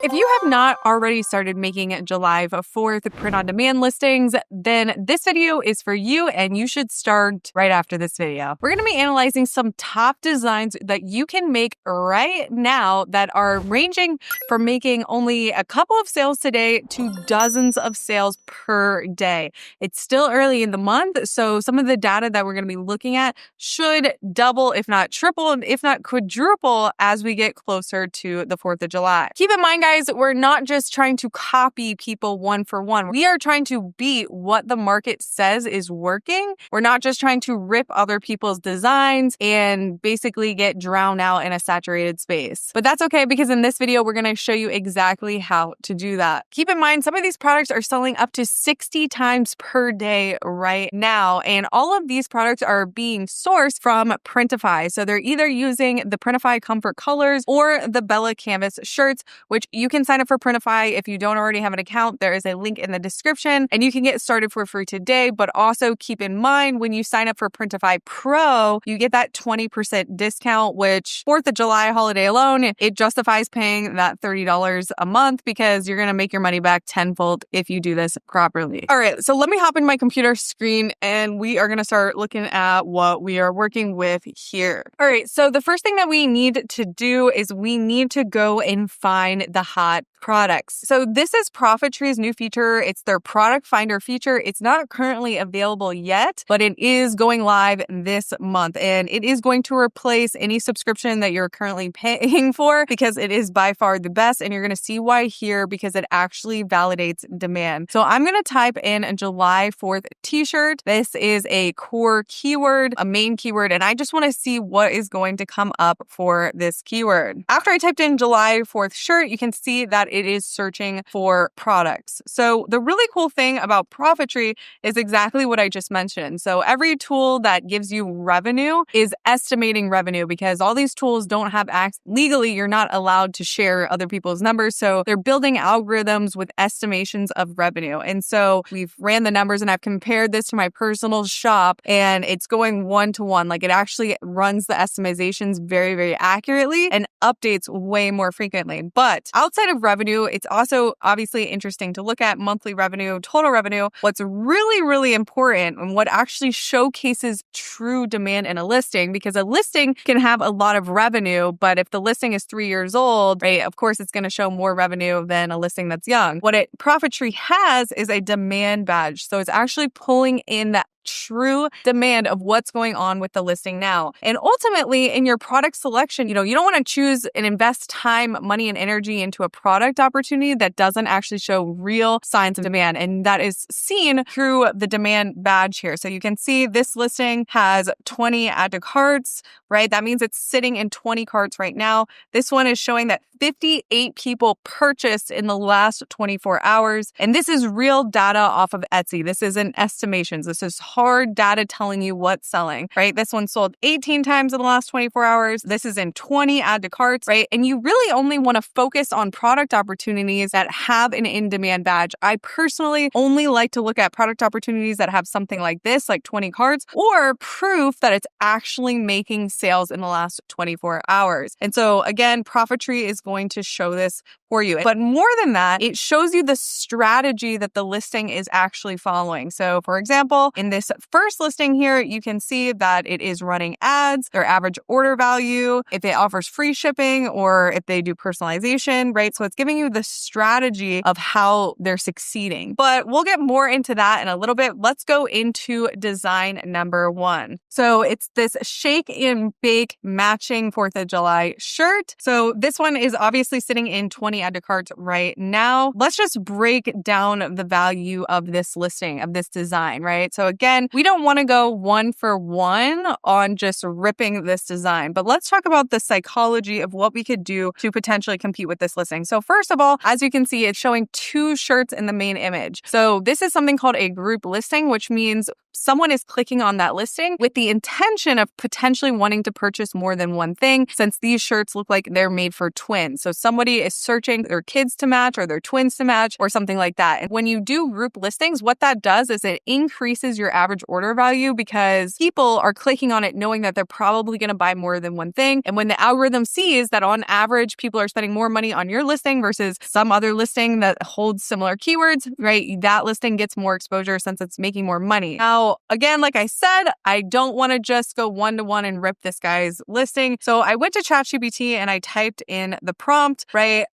If you have not already started making July 4th print-on-demand listings, then this video is for you and you should start right after this video. We're going to be analyzing some top designs that you can make right now that are ranging from making only a couple of sales today to dozens of sales per day. It's still early in the month, so some of the data that we're going to be looking at should double, if not triple, and if not quadruple as we get closer to the 4th of July. Keep in mind, guys, we're not just trying to copy people one for one. We are trying to beat what the market says is working. We're not just trying to rip other people's designs and basically get drowned out in a saturated space. But that's okay, because in this video, we're going to show you exactly how to do that. Keep in mind, some of these products are selling up to 60 times per day right now. And all of these products are being sourced from Printify. So they're either using the Printify Comfort Colors or the Bella Canvas shirts, which you can sign up for Printify if you don't already have an account. There is a link in the description and you can get started for free today. But also keep in mind, when you sign up for Printify Pro, you get that 20% discount, which 4th of July holiday alone, it justifies paying that $30 a month because you're going to make your money back tenfold if you do this properly. All right, so let me hop in my computer screen and we are going to start looking at what we are working with here. All right, so the first thing that we need to do is we need to go and find the hot products. So this is Profitree's new feature. It's their product finder feature. It's not currently available yet, but it is going live this month and it is going to replace any subscription that you're currently paying for because it is by far the best, and you're going to see why here because it actually validates demand. So I'm going to type in a July 4th t-shirt. This is a core keyword, a main keyword, and I just want to see what is going to come up for this keyword. After I typed in July 4th shirt, you can see that it is searching for products. So the really cool thing about Profitree is exactly what I just mentioned. So every tool that gives you revenue is estimating revenue because all these tools don't have legally, you're not allowed to share other people's numbers. So they're building algorithms with estimations of revenue. And so we've ran the numbers and I've compared this to my personal shop and it's going 1-to-1. Like it actually runs the estimations very, very accurately and updates way more frequently. But outside of revenue, it's also obviously interesting to look at monthly revenue, total revenue. What's really, really important and what actually showcases true demand in a listing, because a listing can have a lot of revenue, but if the listing is 3 years old, right, of course it's going to show more revenue than a listing that's young. What Profitree has is a demand badge. So it's actually pulling in that true demand of what's going on with the listing now. And ultimately, in your product selection, you don't want to choose and invest time, money, and energy into a product opportunity that doesn't actually show real signs of demand. And that is seen through the demand badge here. So you can see this listing has 20 add to carts, right? That means it's sitting in 20 carts right now. This one is showing that 58 people purchased in the last 24 hours. And this is real data off of Etsy. This isn't estimations. This is hard data telling you what's selling, right? This one sold 18 times in the last 24 hours. This is in 20 add to carts, right? And you really only want to focus on product opportunities that have an in-demand badge. I personally only like to look at product opportunities that have something like this, like 20 carts, or proof that it's actually making sales in the last 24 hours. And so again, Profitree is going to show this for you. But more than that, it shows you the strategy that the listing is actually following. So for example, in this first listing here, you can see that it is running ads, their average order value, if it offers free shipping or if they do personalization, right? So it's giving you the strategy of how they're succeeding. But we'll get more into that in a little bit. Let's go into design number 1. So it's this shake and bake matching 4th of July shirt. So this one is obviously sitting in 20 add to carts right now. Let's just break down the value of this listing, of this design, right? So again, we don't want to go 1-for-1 on just ripping this design, but let's talk about the psychology of what we could do to potentially compete with this listing. So first of all, as you can see, it's showing 2 shirts in the main image. So this is something called a group listing, which means someone is clicking on that listing with the intention of potentially wanting to purchase more than one thing, since these shirts look like they're made for twins. So somebody is searching their kids to match or their twins to match or something like that. And when you do group listings, what that does is it increases your average order value because people are clicking on it knowing that they're probably going to buy more than one thing. And when the algorithm sees that on average, people are spending more money on your listing versus some other listing that holds similar keywords, right? That listing gets more exposure since it's making more money. Now, again, like I said, I don't want to just go one-to-one and rip this guy's listing. So I went to ChatGPT and I typed in the prompt, right?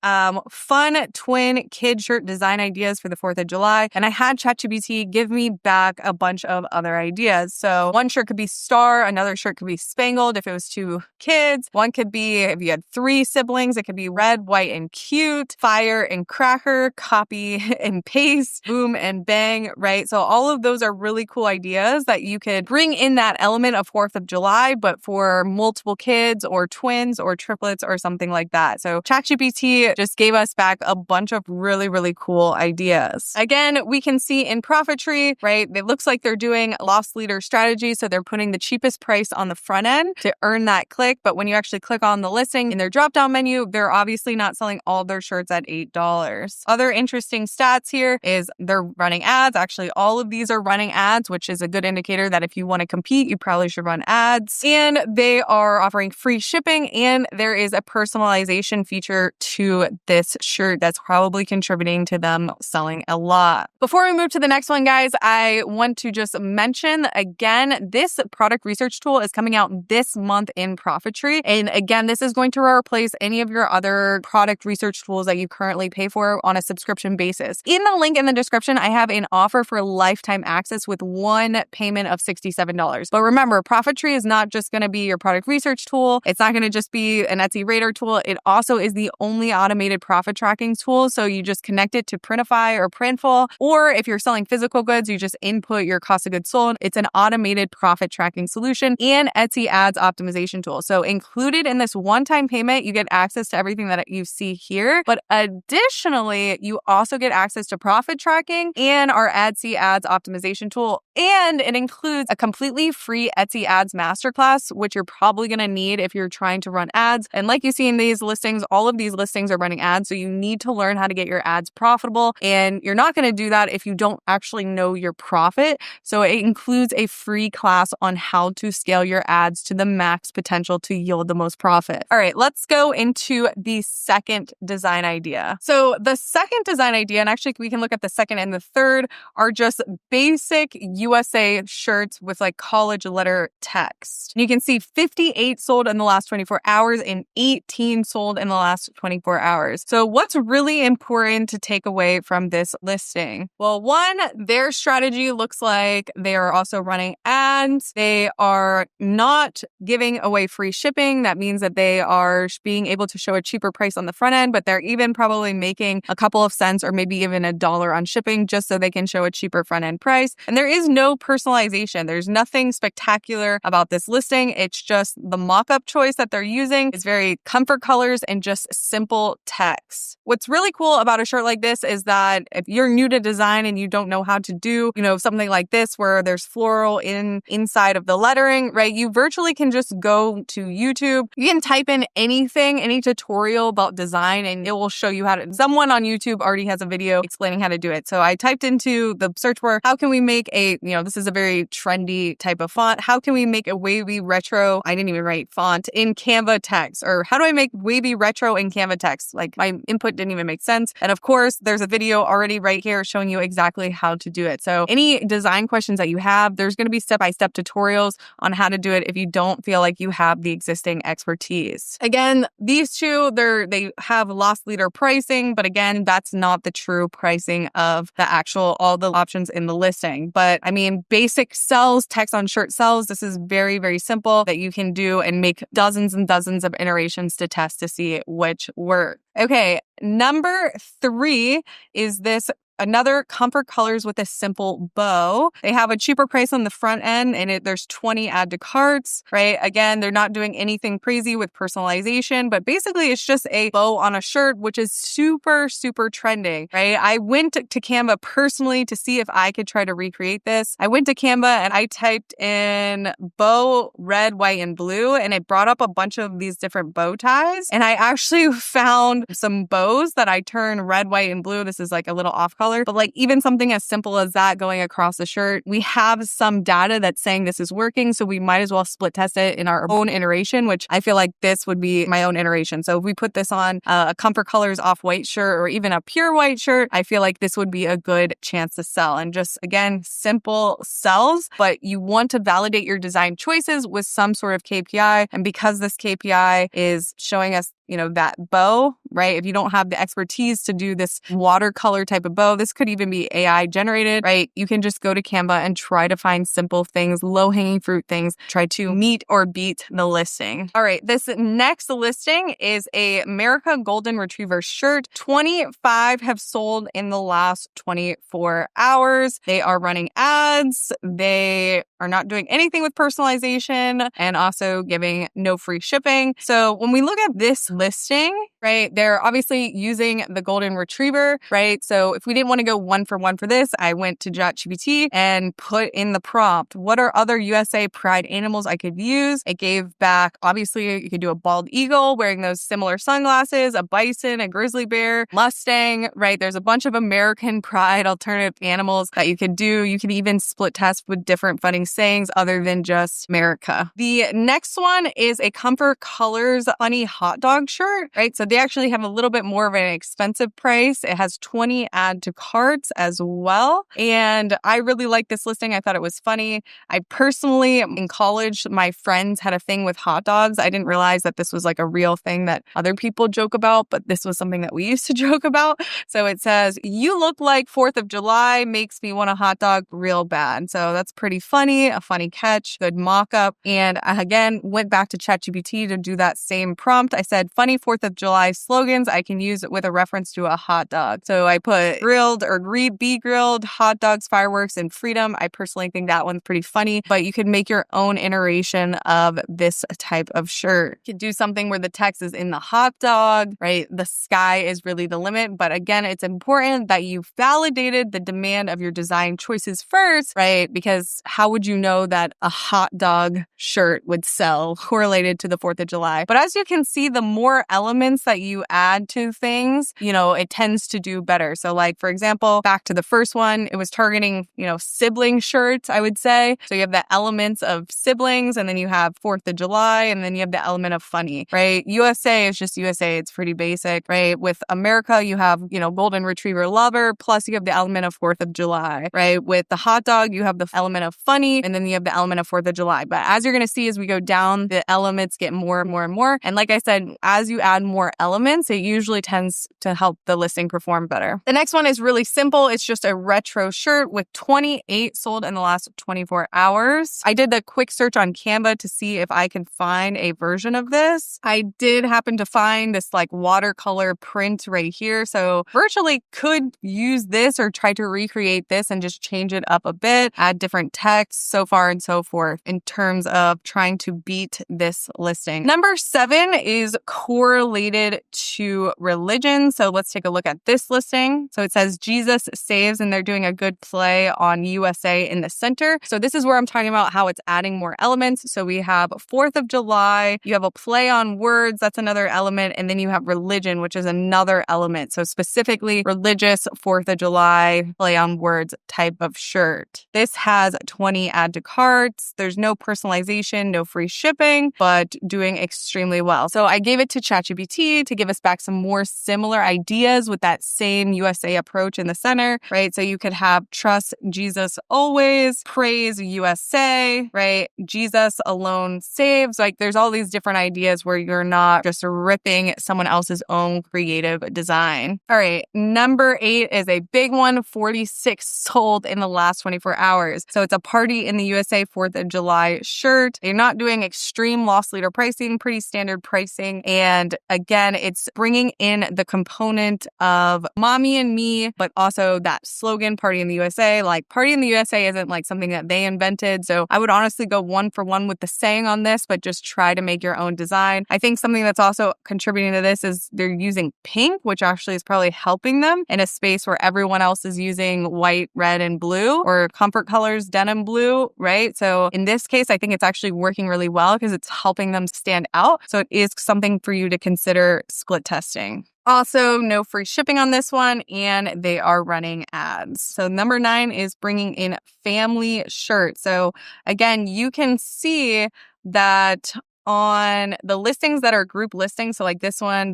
Fun twin kid shirt design ideas for the 4th of July. And I had ChatGPT give me back a bunch of other ideas. So one shirt could be star, another shirt could be spangled if it was 2 kids. One could be, if you had 3 siblings, it could be red, white, and cute, fire and cracker, copy and paste, boom and bang, right? So all of those are really cool ideas that you could bring in that element of 4th of July, but for multiple kids or twins or triplets or something like that. So ChatGPT just gave us back a bunch of really, really cool ideas. Again, we can see in Profitry, right? It looks like they're doing loss leader strategy. So they're putting the cheapest price on the front end to earn that click. But when you actually click on the listing in their drop-down menu, they're obviously not selling all their shirts at $8. Other interesting stats here is they're running ads. Actually, all of these are running ads, which is a good indicator that if you want to compete, you probably should run ads. And they are offering free shipping, and there is a personalization feature to this shirt that's probably contributing to them selling a lot. Before we move to the next one, guys, I want to just mention again, this product research tool is coming out this month in Profitry. And again, this is going to replace any of your other product research tools that you currently pay for on a subscription basis. In the link in the description, I have an offer for lifetime access with one payment of $67. But remember, Profitry is not just going to be your product research tool. It's not going to just be an Etsy Radar tool. It also is the only automated profit tracking tool. So you just connect it to Printify or Printful, or if you're selling physical goods, you just input your cost of goods sold. It's an automated profit tracking solution and Etsy ads optimization tool. So included in this one-time payment, you get access to everything that you see here. But additionally, you also get access to profit tracking and our Etsy ads optimization tool. And it includes a completely free Etsy ads masterclass, which you're probably going to need if you're trying to run ads. And like you see in these listings, all of these listings are running ads. So you need to learn how to get your ads profitable. And you're not going to do that if you don't actually know your profit. So it includes a free class on how to scale your ads to the max potential to yield the most profit. All right, let's go into the second design idea. So the second design idea, and actually we can look at the second and the third, are just basic USA shirts with like college letter text. You can see 58 sold in the last 24 hours and 18 sold in the last 24 hours. So what's really important to take away from this listing? Well, one, their strategy looks like they are also running ads. They are not giving away free shipping. That means that they are being able to show a cheaper price on the front end, but they're even probably making a couple of cents or maybe even $1 on shipping just so they can show a cheaper front end price. And there is no personalization. There's nothing spectacular about this listing. It's just the mock-up choice that they're using is very comfort colors and just simple text. What's really cool about a shirt like this is that if you're new to design and you don't know how to do, something like this where there's floral inside of the lettering, right? You virtually can just go to YouTube. You can type in anything, any tutorial about design, and it will show you how to. Someone on YouTube already has a video explaining how to do it. So I typed into the search bar, how can we make this is a very trendy type of font. How can we make a wavy retro? I didn't even write font in Canva text, or how do I make wavy retro in Canva text? Like my input didn't even make sense. And of course, there's a video already right here showing you exactly how to do it. So any design questions that you have, there's going to be step-by-step tutorials on how to do it if you don't feel like you have the existing expertise. Again, these two, they have loss leader pricing, but again, that's not the true pricing of all the options in the listing. But I mean, basic sells, text on shirt sells. This is very, very simple that you can do and make dozens and dozens of iterations to test to see which work. Okay, number 3 is this Another comfort colors with a simple bow. They have a cheaper price on the front end and there's 20 add to carts, right? Again, they're not doing anything crazy with personalization, but basically it's just a bow on a shirt, which is super, super trending, right? I went to Canva personally to see if I could try to recreate this. I went to Canva and I typed in bow, red, white, and blue, and it brought up a bunch of these different bow ties. And I actually found some bows that I turned red, white, and blue. This is like a little off color. But like even something as simple as that going across the shirt, we have some data that's saying this is working. So we might as well split test it in our own iteration, which I feel like this would be my own iteration. So if we put this on a Comfort Colors off-white shirt or even a pure white shirt, I feel like this would be a good chance to sell. And just again, simple sells, but you want to validate your design choices with some sort of KPI. And because this KPI is showing us that bow, right? If you don't have the expertise to do this watercolor type of bow, this could even be AI generated, right? You can just go to Canva and try to find simple things, low-hanging fruit things, try to meet or beat the listing. All right, this next listing is a America Golden Retriever shirt. 25 have sold in the last 24 hours. They are running ads. They are not doing anything with personalization and also giving no free shipping. So when we look at this listing, right, they're obviously using the Golden Retriever, right? So if we didn't want to go one for one for this, I went to ChatGPT and put in the prompt, what are other USA pride animals I could use? It gave back, obviously, you could do a bald eagle wearing those similar sunglasses, a bison, a grizzly bear, Mustang, right? There's a bunch of American pride alternative animals that you could do. You could even split test with different funny sayings other than just America. The next one is a Comfort Colors funny hot dog shirt, right? So they actually have a little bit more of an expensive price. It has 20 add to carts as well. And I really like this listing. I thought it was funny. I personally, in college, my friends had a thing with hot dogs. I didn't realize that this was like a real thing that other people joke about, but this was something that we used to joke about. So it says, you look like 4th of July, makes me want a hot dog real bad. So that's pretty funny, a funny catch, good mock-up. And I, again, went back to ChatGPT to do that same prompt. I said, funny 4th of July slogans I can use with a reference to a hot dog. So I put grilled or be grilled, hot dogs, fireworks, and freedom. I personally think that one's pretty funny, but you could make your own iteration of this type of shirt. You could do something where the text is in the hot dog, right? The sky is really the limit. But again, it's important that you validated the demand of your design choices first, right? Because how would you know that a hot dog shirt would sell correlated to the 4th of July? But as you can see, the more elements that you add to things, it tends to do better. So like, for example, back to the first one, it was targeting, sibling shirts, I would say. So you have the elements of siblings, and then you have 4th of July, and then you have the element of funny, right? USA is just USA. It's pretty basic, right? With America, you have, Golden Retriever lover, plus you have the element of 4th of July, right? With the hot dog, you have the element of funny, and then you have the element of 4th of July. But as you're going to see as we go down, the elements get more and more and more. And like I said, as you add more elements, it usually tends to help the listing perform better. The next one is really simple. It's just a retro shirt with 28 sold in the last 24 hours. I did the quick search on Canva to see if I can find a version of this. I did happen to find this like watercolor print right here. So virtually could use this or try to recreate this and just change it up a bit, add different text, so far and so forth in terms of trying to beat this listing. Number 7 is correlated to religion. So let's take a look at this listing. So it says Jesus saves, and they're doing a good play on USA in the center. So this is where I'm talking about how it's adding more elements. So we have 4th of July, you have a play on words, that's another element, and then you have religion, which is another element. So specifically religious 4th of July play on words type of shirt. This has 20 add to carts. There's no personalization, no free shipping, but doing extremely well. So I gave it to ChatGPT to give us back some more similar ideas with that same USA approach in the center, right? So you could have trust Jesus always, praise USA, right? Jesus alone saves. Like there's all these different ideas where you're not just ripping someone else's own creative design. All right, number 8 is a big one, 46 sold in the last 24 hours. So it's a party in the USA 4th of July shirt. They're not doing extreme loss leader pricing, pretty standard pricing. And again, again, it's bringing in the component of mommy and me, but also that slogan, Party in the USA. Like, Party in the USA isn't like something that they invented. So I would honestly go one for one with the saying on this, but just try to make your own design. I think something that's also contributing to this is they're using pink, which actually is probably helping them in a space where everyone else is using white, red, and blue, or Comfort Colors denim blue, right? So in this case, I think it's actually working really well because it's helping them stand out. So it is something for you to consider split testing. Also, no free shipping on this one, and they are running ads. So number 9 is bringing in family shirts. So again, you can see that on the listings that are group listings, so like this one,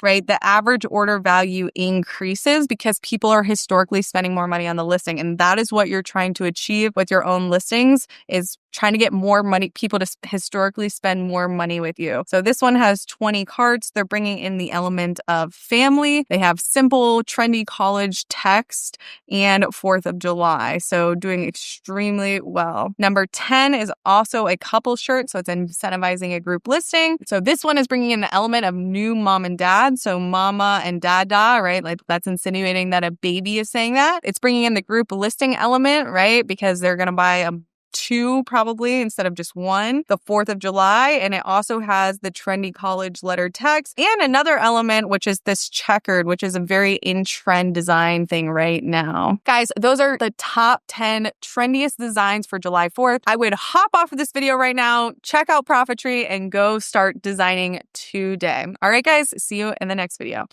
right? The average order value increases because people are historically spending more money on the listing. And that is what you're trying to achieve with your own listings, is trying to get more money, people to historically spend more money with you. So this one has 20 cards. They're bringing in the element of family. They have simple, trendy college text and 4th of July. So doing extremely well. Number 10 is also a couple shirt. So it's incentivizing a group listing. So this one is bringing in the element of new mom and dad. So mama and dada, right? Like, that's insinuating that a baby is saying that. It's bringing in the group listing element, right? Because they're going to buy a 2 probably instead of just 1, the 4th of July. And it also has the trendy college letter text and another element, which is this checkered, which is a very in-trend design thing right now. Guys, those are the top 10 trendiest designs for July 4th. I would hop off of this video right now, check out Profitry, and go start designing today. All right, guys, see you in the next video.